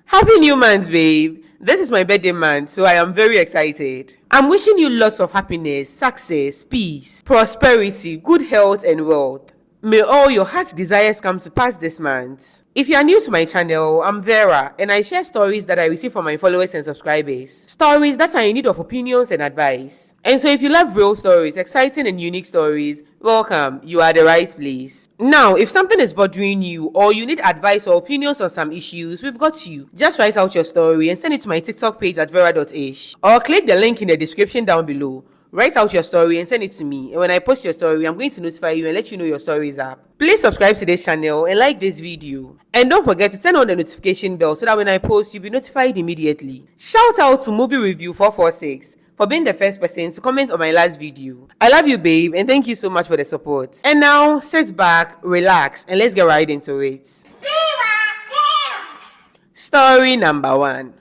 Happy New Month, babe. This is my birthday month, so I am very excited. I'm wishing you lots of happiness, success, peace, prosperity, good health, and wealth. May all your heart's desires come to pass this month. If you are new to my channel, I'm Vera, and I share stories that I receive from my followers and subscribers. Stories that are in need of opinions and advice. And so if you love real stories, exciting and unique stories, welcome, you are the right place. Now, if something is bothering you or you need advice or opinions on some issues, we've got you. Just write out your story and send it to my TikTok page at vera.ish or click the link in the description down below. Write out your story and send it to me, and when I post your story, I'm going to notify you and let you know your story is up. Please subscribe to this channel and like this video. And don't forget to turn on the notification bell so that when I post, you'll be notified immediately. Shout out to Movie Review 446 for being the first person to comment on my last video. I love you, babe, and thank you so much for the support. And now, sit back, relax, and let's get right into it. Story number 1.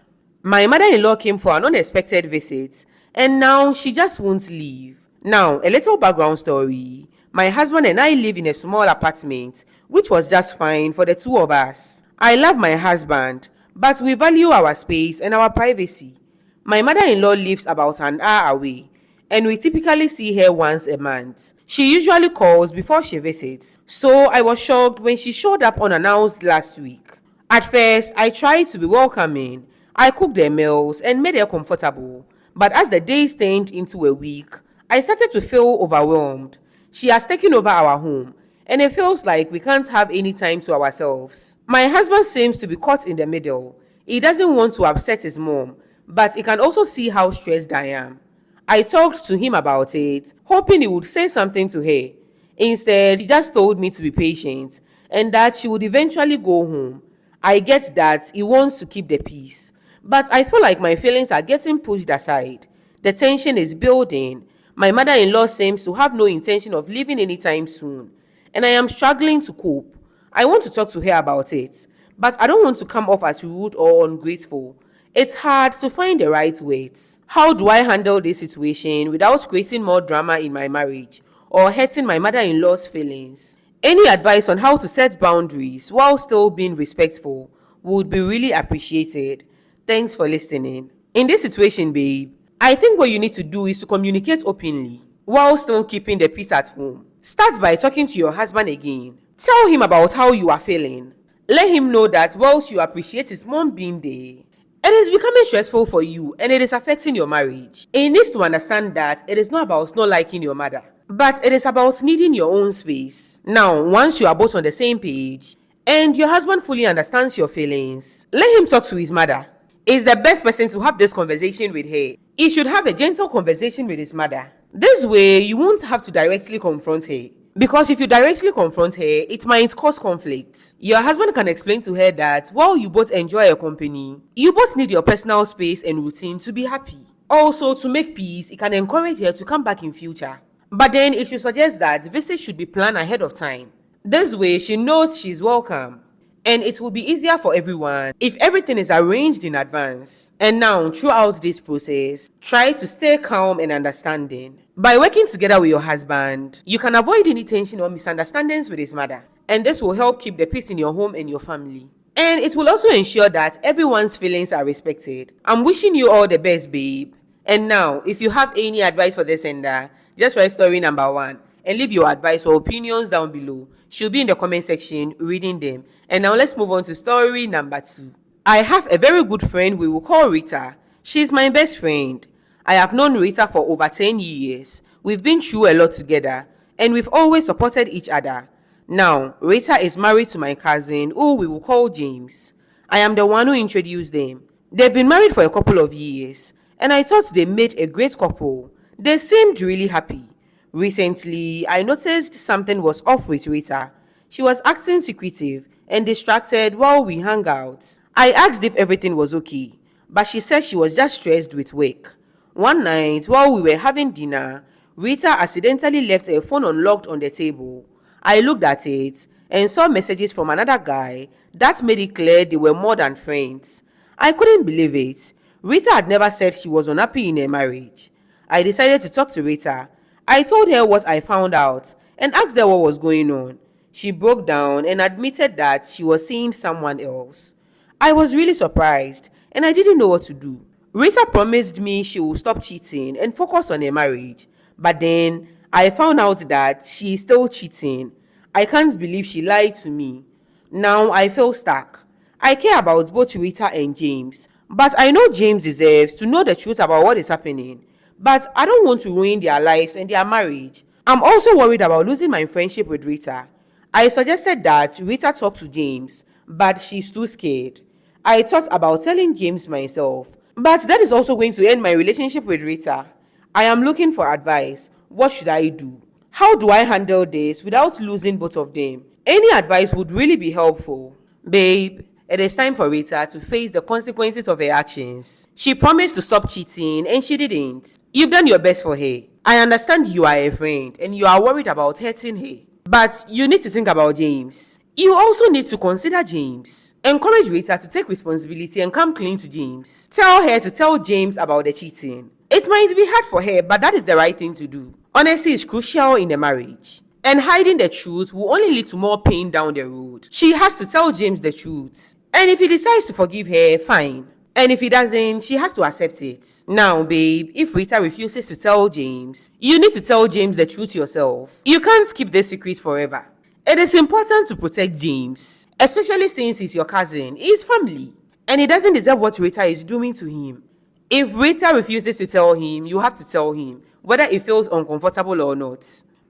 My mother-in-law came for an unexpected visit, and now she just won't leave. Now, a little background story. My husband and I live in a small apartment, which was just fine for the two of us. I love my husband, but we value our space and our privacy. My mother-in-law lives about an hour away, and we typically see her once a month. She usually calls before she visits, so I was shocked when she showed up unannounced last week. At first, I tried to be welcoming. I cooked her meals and made her comfortable. But as the days turned into a week, I started to feel overwhelmed. She has taken over our home, and it feels like we can't have any time to ourselves. My husband seems to be caught in the middle. He doesn't want to upset his mom, but he can also see how stressed I am. I talked to him about it, hoping he would say something to her. Instead, he just told me to be patient and that she would eventually go home. I get that he wants to keep the peace, but I feel like my feelings are getting pushed aside. The tension is building. My mother-in-law seems to have no intention of leaving anytime soon, and I am struggling to cope. I want to talk to her about it, but I don't want to come off as rude or ungrateful. It's hard to find the right words. How do I handle this situation without creating more drama in my marriage or hurting my mother-in-law's feelings? Any advice on how to set boundaries while still being respectful would be really appreciated. Thanks for listening. In this situation, babe, I think what you need to do is to communicate openly while still keeping the peace at home. Start by talking to your husband again. Tell him about how you are feeling. Let him know that whilst you appreciate his mom being there, it is becoming stressful for you and it is affecting your marriage. He needs to understand that it is not about not liking your mother, but it is about needing your own space. Now, once you are both on the same page and your husband fully understands your feelings, let him talk to his mother. Is the best person to have this conversation with her. He should have a gentle conversation with his mother. This way, you won't have to directly confront her. Because if you directly confront her, it might cause conflict. Your husband can explain to her that while you both enjoy your company, you both need your personal space and routine to be happy. Also, to make peace, he can encourage her to come back in future. But then it should suggest that visits should be planned ahead of time. This way, she knows she's welcome. And it will be easier for everyone if everything is arranged in advance. And now, throughout this process, try to stay calm and understanding. By working together with your husband, you can avoid any tension or misunderstandings with his mother. And this will help keep the peace in your home and your family. And it will also ensure that everyone's feelings are respected. I'm wishing you all the best, babe. And now, if you have any advice for this sender, just write story number 1 and leave your advice or opinions down below. She'll be in the comment section reading them. And now let's move on to story number 2. I have a very good friend we will call Rita. She's my best friend. I have known Rita for over 10 years. We've been through a lot together and we've always supported each other. Now, Rita is married to my cousin who we will call James. I am the one who introduced them. They've been married for a couple of years and I thought they made a great couple. They seemed really happy. Recently, I noticed something was off with Rita. She was acting secretive and distracted while we hung out. I asked if everything was okay, but she said she was just stressed with work. One night, while we were having dinner, Rita accidentally left her phone unlocked on the table. I looked at it and saw messages from another guy that made it clear they were more than friends. I couldn't believe it. Rita had never said she was unhappy in her marriage. I decided to talk to Rita. I told her what I found out and asked her what was going on. She broke down and admitted that she was seeing someone else. I was really surprised and I didn't know what to do. Rita promised me she would stop cheating and focus on her marriage, but then I found out that she is still cheating. I can't believe she lied to me. Now I feel stuck. I care about both Rita and James, but I know James deserves to know the truth about what is happening. But I don't want to ruin their lives and their marriage. I'm also worried about losing my friendship with Rita. I suggested that Rita talk to James, but she's too scared. I thought about telling James myself, but that is also going to end my relationship with Rita. I am looking for advice. What should I do? How do I handle this without losing both of them? Any advice would really be helpful. Babe, it is time for Rita to face the consequences of her actions. She promised to stop cheating and she didn't. You've done your best for her. I understand you are a friend and you are worried about hurting her. But you need to think about James. You also need to consider James. Encourage Rita to take responsibility and come clean to James. Tell her to tell James about the cheating. It might be hard for her, but that is the right thing to do. Honesty is crucial in a marriage. And hiding the truth will only lead to more pain down the road. She has to tell James the truth. And if he decides to forgive her, fine. And if he doesn't, she has to accept it. Now, babe, if Rita refuses to tell James, you need to tell James the truth yourself. You can't keep this secret forever. It is important to protect James, especially since he's your cousin, he's family, and he doesn't deserve what Rita is doing to him. If Rita refuses to tell him, you have to tell him, whether it feels uncomfortable or not.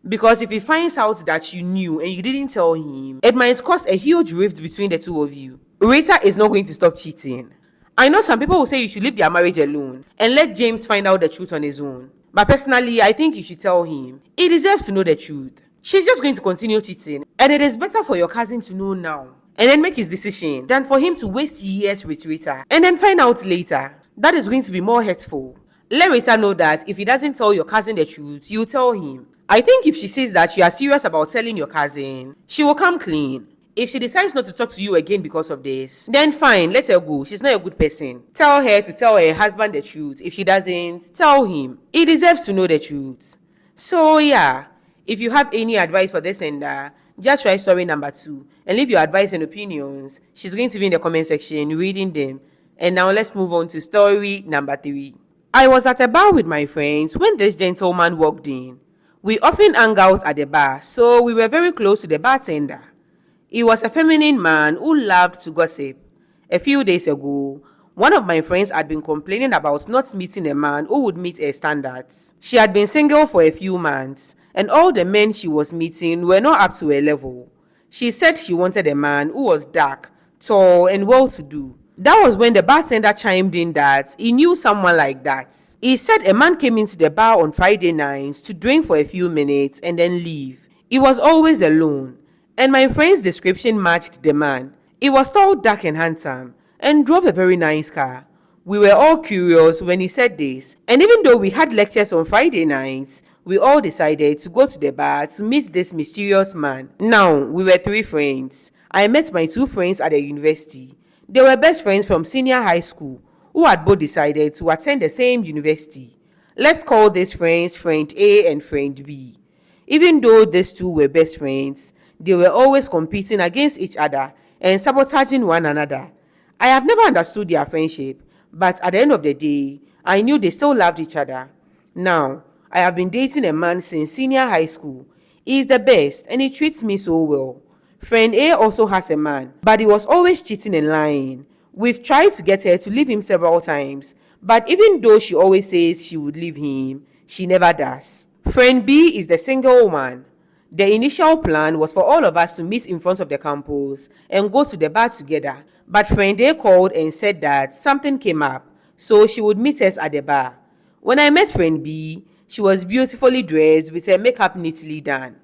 Because if he finds out that you knew and you didn't tell him, it might cause a huge rift between the two of you. Rita is not going to stop cheating. I know some people will say you should leave their marriage alone and let James find out the truth on his own. But personally, I think you should tell him. He deserves to know the truth. She's just going to continue cheating, and it is better for your cousin to know now and then make his decision than for him to waste years with Rita and then find out later. That is going to be more hurtful. Let Rita know that if he doesn't tell your cousin the truth, you tell him. I think if she says that you are serious about telling your cousin, she will come clean. If she decides not to talk to you again because of this, then fine, let her go. She's not a good person. Tell her to tell her husband the truth. If she doesn't, tell him. He deserves to know the truth. So yeah, if you have any advice for this sender, just write story number 2 and leave your advice and opinions. She's going to be in the comment section reading them. And now let's move on to story number 3. I was at a bar with my friends when this gentleman walked in. We often hang out at the bar, so we were very close to the bartender. He was a feminine man who loved to gossip. A few days ago, one of my friends had been complaining about not meeting a man who would meet her standards. She had been single for a few months, and all the men she was meeting were not up to her level. She said she wanted a man who was dark, tall, and well-to-do. That was when the bartender chimed in that he knew someone like that. He said a man came into the bar on Friday nights to drink for a few minutes and then leave. He was always alone, and my friend's description matched the man. He was tall, dark, and handsome, and drove a very nice car. We were all curious when he said this, and even though we had lectures on Friday nights, we all decided to go to the bar to meet this mysterious man. Now, we were 3 friends. I met my 2 friends at the university. They were best friends from senior high school who had both decided to attend the same university. Let's call these friends friend A and friend B. Even though these 2 were best friends, they were always competing against each other and sabotaging one another. I have never understood their friendship, but at the end of the day, I knew they still loved each other. Now, I have been dating a man since senior high school. He is the best and he treats me so well. Friend A also has a man, but he was always cheating and lying. We've tried to get her to leave him several times, but even though she always says she would leave him, she never does. Friend B is the single one. The initial plan was for all of us to meet in front of the campus and go to the bar together, but friend A called and said that something came up, so she would meet us at the bar. When I met friend B, she was beautifully dressed with her makeup neatly done.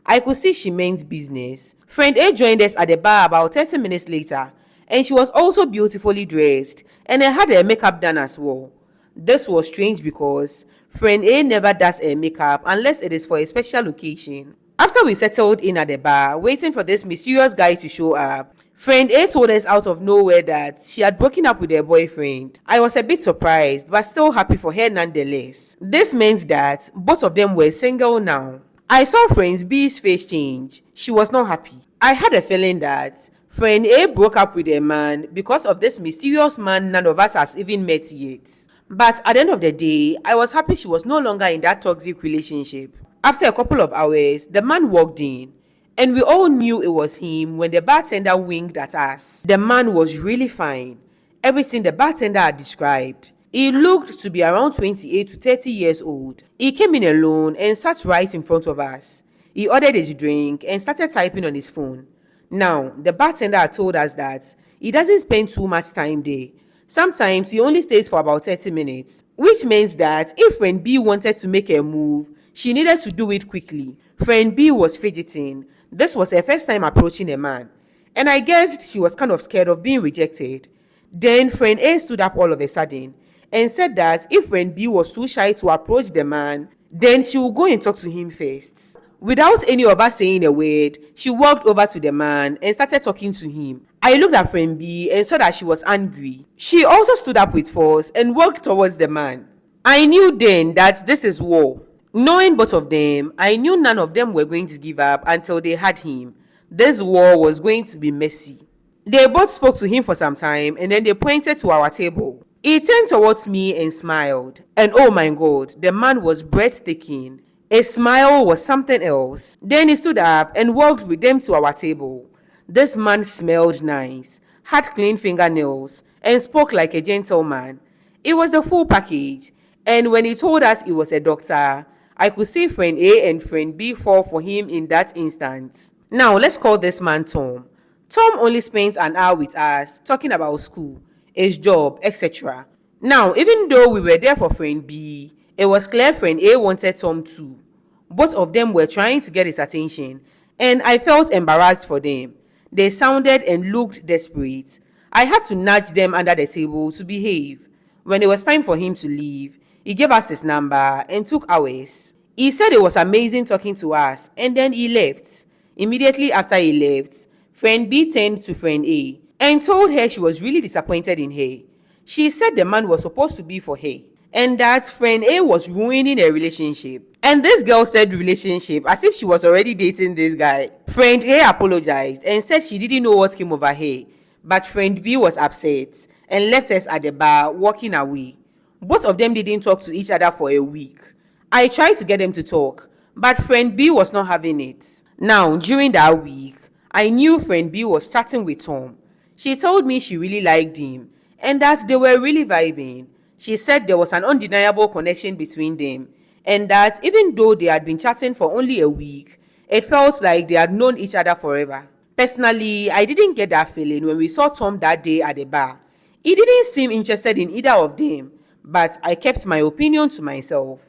I could see she meant business. Friend A joined us at the bar about 30 minutes later, and she was also beautifully dressed and had her makeup done as well. This was strange because friend A never does her makeup unless it is for a special occasion. After we settled in at the bar, waiting for this mysterious guy to show up, friend A told us out of nowhere that she had broken up with her boyfriend. I was a bit surprised, but still happy for her nonetheless. This meant that both of them were single now. I saw friend B's face change. She was not happy. I had a feeling that Friend A broke up with a man because of this mysterious man none of us has even met yet. But at the end of the day, I was happy she was no longer in that toxic relationship. After a couple of hours, the man walked in, and we all knew it was him when the bartender winked at us. The man was really fine, everything the bartender had described. He looked to be around 28 to 30 years old. He came in alone and sat right in front of us. He ordered his drink and started typing on his phone. Now, the bartender had told us that he doesn't spend too much time there. Sometimes he only stays for about 30 minutes, which means that if friend B wanted to make a move, she needed to do it quickly. Friend B was fidgeting. This was her first time approaching a man, and I guessed she was kind of scared of being rejected. Then friend A stood up all of a sudden and said that if friend B was too shy to approach the man, then she would go and talk to him first. Without any of us saying a word, she walked over to the man and started talking to him. I looked at friend B and saw that she was angry. She also stood up with force and walked towards the man. I knew then that this is war. Knowing both of them, I knew none of them were going to give up until they had him. This war was going to be messy. They both spoke to him for some time and then they pointed to our table. He turned towards me and smiled. And oh my God, the man was breathtaking. A smile was something else. Then he stood up and walked with them to our table. This man smelled nice, had clean fingernails, and spoke like a gentleman. It was the full package. And when he told us he was a doctor, I could see friend A and friend B fall for him in that instant. Now let's call this man Tom. Tom only spent an hour with us talking about school, his job, etc. Now, even though we were there for friend B, it was clear friend A wanted Tom too. Both of them were trying to get his attention, and I felt embarrassed for them. They sounded and looked desperate. I had to nudge them under the table to behave. When it was time for him to leave, he gave us his number and took ours. He said it was amazing talking to us, and then he left. Immediately after he left, friend B turned to friend A and told her she was really disappointed in her. She said the man was supposed to be for her, and that friend A was ruining a relationship. And this girl said relationship as if she was already dating this guy. Friend A apologized and said she didn't know what came over her, but friend B was upset and left us at the bar walking away. Both of them didn't talk to each other for a week. I tried to get them to talk, but friend B was not having it. Now, during that week, I knew friend B was chatting with Tom. She told me she really liked him and that they were really vibing. She said there was an undeniable connection between them, and that even though they had been chatting for only a week, it felt like they had known each other forever. Personally, I didn't get that feeling when we saw Tom that day at the bar. He didn't seem interested in either of them, but I kept my opinion to myself.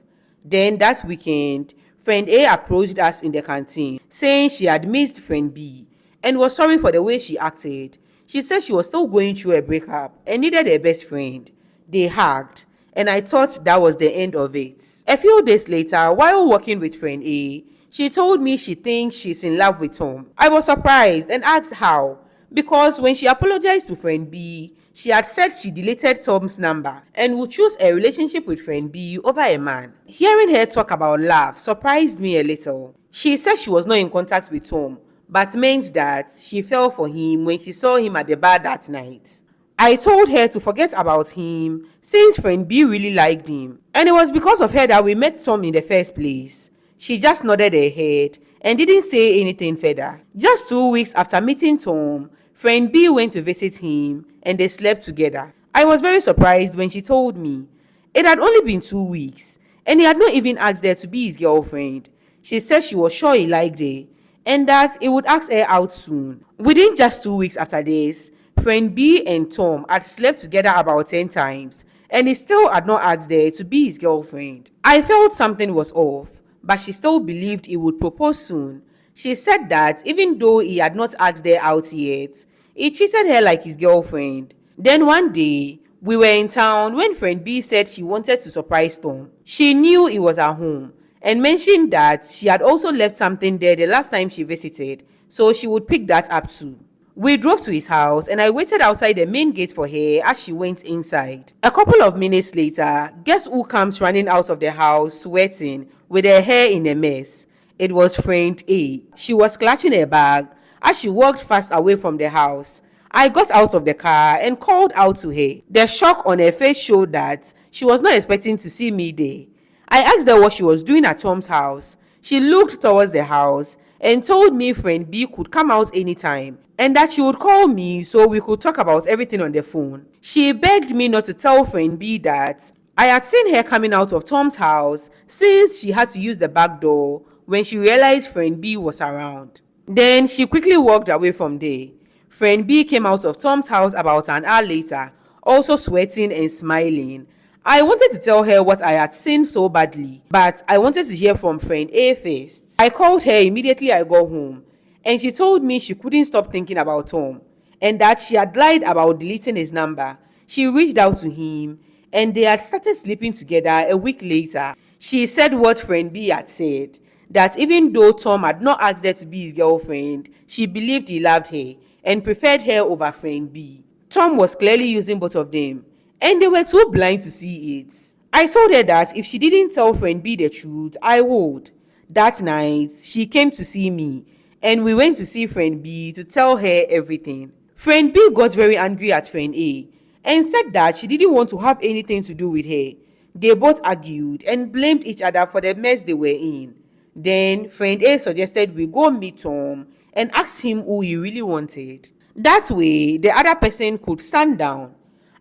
Then that weekend, friend A approached us in the canteen, saying she had missed friend B and was sorry for the way she acted. She said she was still going through a breakup and needed a best friend. They hugged, and I thought that was the end of it. A few days later, while walking with friend A, she told me she thinks she's in love with Tom. I was surprised and asked how, because when she apologized to friend B, she had said she deleted Tom's number and would choose a relationship with friend B over a man. Hearing her talk about love surprised me a little. She said she was not in contact with Tom, but meant that she fell for him when she saw him at the bar that night. I told her to forget about him since friend B really liked him, and it was because of her that we met Tom in the first place. She just nodded her head and didn't say anything further. Just 2 weeks after meeting Tom, friend B went to visit him and they slept together. I was very surprised when she told me. It had only been 2 weeks and he had not even asked her to be his girlfriend. She said she was sure he liked her and that he would ask her out soon. Within just 2 weeks after this, friend B and Tom had slept together about 10 times and he still had not asked her to be his girlfriend. I felt something was off, but she still believed he would propose soon. She said that even though he had not asked her out yet, he treated her like his girlfriend. Then one day, we were in town when friend B said she wanted to surprise Tom. She knew he was at home and mentioned that she had also left something there the last time she visited, so she would pick that up too. We drove to his house and I waited outside the main gate for her as she went inside. A couple of minutes later, guess who comes running out of the house sweating with her hair in a mess? It was friend A. She was clutching her bag. As she walked fast away from the house, I got out of the car and called out to her. The shock on her face showed that she was not expecting to see me there. I asked her what she was doing at Tom's house. She looked towards the house and told me friend B could come out anytime and that she would call me so we could talk about everything on the phone. She begged me not to tell friend B that I had seen her coming out of Tom's house since she had to use the back door when she realized friend B was around. Then she quickly walked away from there. Friend B came out of Tom's house about an hour later, also sweating and smiling. I wanted to tell her what I had seen so badly, but I wanted to hear from friend A first. I called her immediately I got home, and she told me she couldn't stop thinking about Tom, and that she had lied about deleting his number. She reached out to him, and they had started sleeping together a week later. She said what friend B had said, that even though Tom had not asked her to be his girlfriend, she believed he loved her and preferred her over friend B. Tom was clearly using both of them, and they were too blind to see it. I told her that if she didn't tell friend B the truth, I would. That night, she came to see me, and we went to see friend B to tell her everything. Friend B got very angry at friend A and said that she didn't want to have anything to do with her. They both argued and blamed each other for the mess they were in. Then friend A suggested we go meet Tom and ask him who he really wanted. That way, the other person could stand down.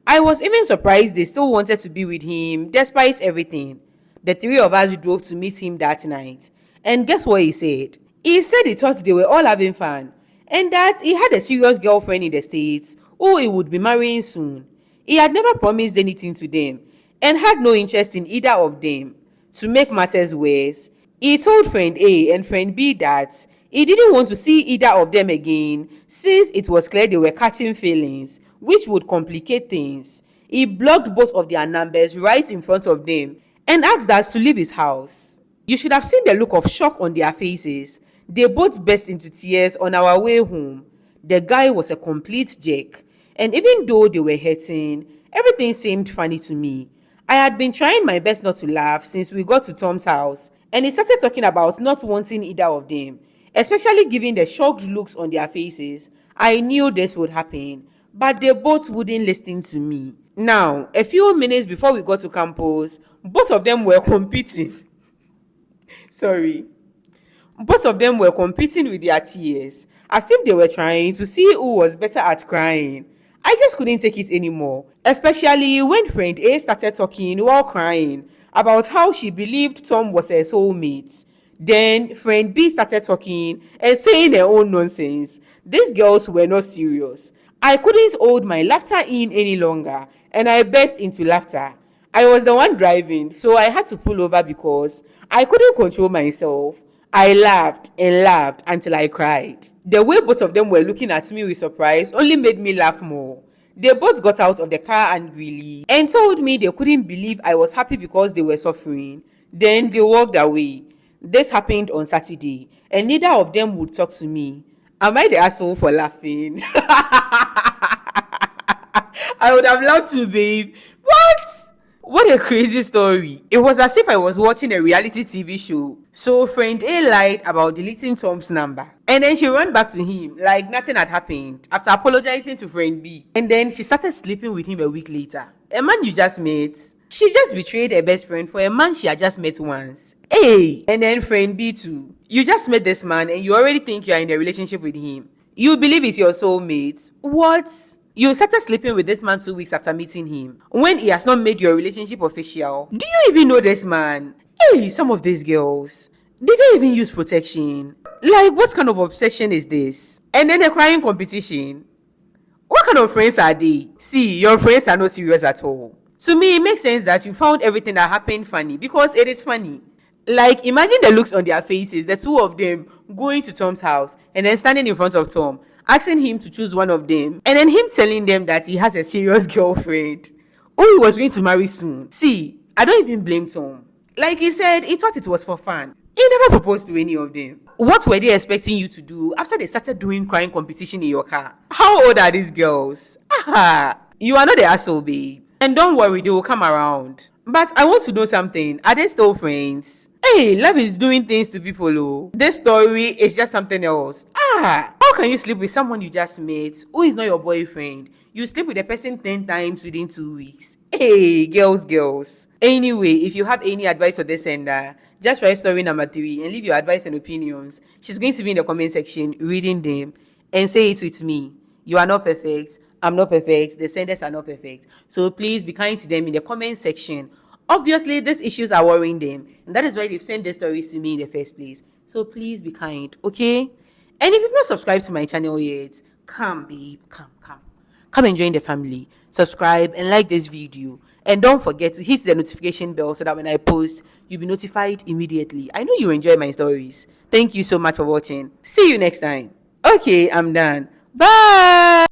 I was even surprised they still wanted to be with him despite everything. The three of us drove to meet him that night. And guess what he said? He said he thought they were all having fun and that he had a serious girlfriend in the States who he would be marrying soon. He had never promised anything to them and had no interest in either of them. To make matters worse, he told friend A and friend B that he didn't want to see either of them again since it was clear they were catching feelings, which would complicate things. He blocked both of their numbers right in front of them and asked us to leave his house. You should have seen the look of shock on their faces. They both burst into tears on our way home. The guy was a complete jerk, and even though they were hurting, everything seemed funny to me. I had been trying my best not to laugh since we got to Tom's house, and he started talking about not wanting either of them, especially given the shocked looks on their faces. I knew this would happen, but they both wouldn't listen to me. Now, a few minutes before we got to campus, both of them were competing. Both of them were competing with their tears, as if they were trying to see who was better at crying. I just couldn't take it anymore, especially when friend A started talking while crying about how she believed Tom was her soulmate. Then friend B started talking and saying her own nonsense. These girls were not serious. I couldn't hold my laughter in any longer, and I burst into laughter. I was the one driving, so I had to pull over because I couldn't control myself. I laughed and laughed until I cried. The way both of them were looking at me with surprise only made me laugh more. They both got out of the car angrily and told me they couldn't believe I was happy because they were suffering. Then they walked away. This happened on Saturday, and neither of them would talk to me. Am I the asshole for laughing? I would have loved to, babe. What a crazy story. It was as if I was watching a reality TV show. So friend A lied about deleting Tom's number. And then she ran back to him like nothing had happened after apologizing to friend B. And then she started sleeping with him a week later. A man you just met. She just betrayed her best friend for a man she had just met once. Hey! And then friend B too. You just met this man and you already think you are in a relationship with him. You believe he's your soulmate. What? You started sleeping with this man 2 weeks after meeting him, when he has not made your relationship official. Do you even know this man? Hey, some of these girls, they don't even use protection. Like, what kind of obsession is this? And then a crying competition. What kind of friends are they? See, your friends are not serious at all. To me, it makes sense that you found everything that happened funny, because it is funny. Like, imagine the looks on their faces, the two of them going to Tom's house and then standing in front of Tom, asking him to choose one of them, and then him telling them that he has a serious girlfriend who he was going to marry soon. See, I don't even blame Tom. Like he said, he thought it was for fun. He never proposed to any of them. What were they expecting you to do after they started doing crying competition in your car? How old are these girls? Aha! You are not the asshole, babe. And don't worry, they will come around. But I want to know something. Are they still friends? Hey, love is doing things to people. Oh, this story is just something else. How can you sleep with someone you just met who is not your boyfriend? You sleep with a person 10 times within 2 weeks. Hey, girls. Anyway, if you have any advice for this sender, just write story number 3 and leave your advice and opinions. She's going to be in the comment section reading them and say it with me. You are not perfect. I'm not perfect. The senders are not perfect. So please be kind to them in the comment section. Obviously, these issues are worrying them, and that is why they've sent the stories to me in the first place. So please be kind, okay? And if you've not subscribed to my channel yet, come, babe, come and join the family. Subscribe and like this video, and don't forget to hit the notification bell so that when I post, you'll be notified immediately. I know you enjoy my stories. Thank you so much for watching. See you next time. Okay, I'm done. Bye.